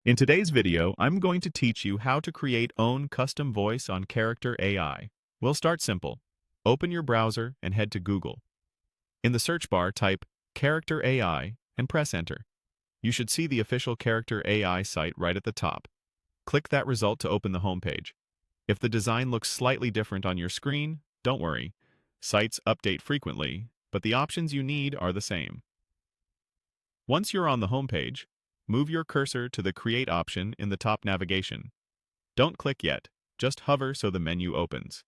In today's video, I'm going to teach you how to create own custom voice on Character.AI. We'll start simple. Open your browser and head to Google. In the search bar, type Character.AI and press enter. You should see the official Character.AI site right at the top. Click that result to open the homepage. If the design looks slightly different on your screen, don't worry. Sites update frequently, but the options you need are the same. Once you're on the homepage, move your cursor to the Create option in the top navigation. Don't click yet, just hover so the menu opens.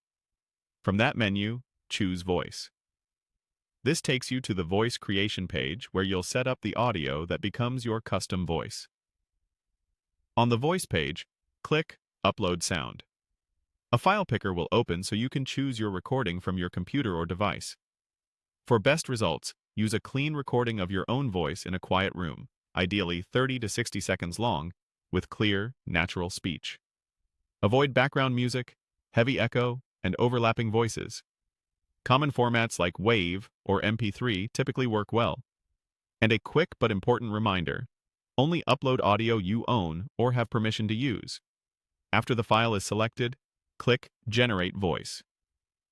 From that menu, choose Voice. This takes you to the voice creation page where you'll set up the audio that becomes your custom voice. On the voice page, click Upload Sound. A file picker will open so you can choose your recording from your computer or device. For best results, use a clean recording of your own voice in a quiet room, ideally 30 to 60 seconds long, with clear, natural speech. Avoid background music, heavy echo, and overlapping voices. Common formats like WAV or MP3 typically work well. And a quick but important reminder, only upload audio you own or have permission to use. After the file is selected, click Generate Voice.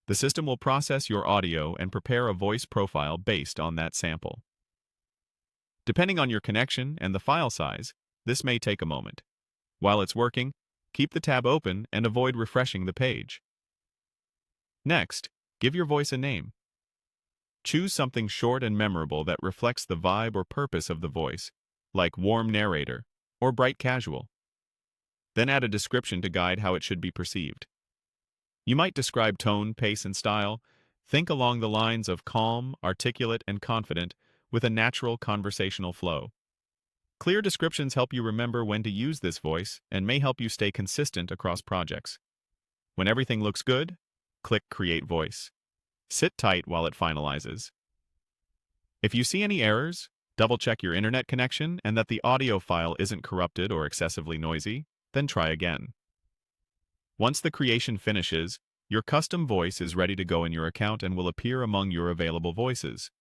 The system will process your audio and prepare a voice profile based on that sample. Depending on your connection and the file size, this may take a moment. While it's working, keep the tab open and avoid refreshing the page. Next, give your voice a name. Choose something short and memorable that reflects the vibe or purpose of the voice, like warm narrator or bright casual. Then add a description to guide how it should be perceived. You might describe tone, pace, and style. Think along the lines of calm, articulate, and confident, with a natural conversational flow. Clear descriptions help you remember when to use this voice and may help you stay consistent across projects. When everything looks good, click Create Voice. Sit tight while it finalizes. If you see any errors, double-check your internet connection and that the audio file isn't corrupted or excessively noisy, then try again. Once the creation finishes, your custom voice is ready to go in your account and will appear among your available voices.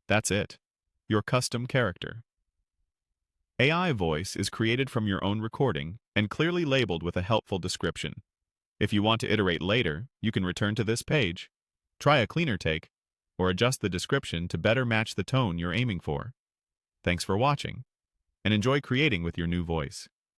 That's it. Your custom character. AI voice is created from your own recording and clearly labeled with a helpful description. If you want to iterate later, you can return to this page, try a cleaner take, or adjust the description to better match the tone you're aiming for. Thanks for watching, and enjoy creating with your new voice.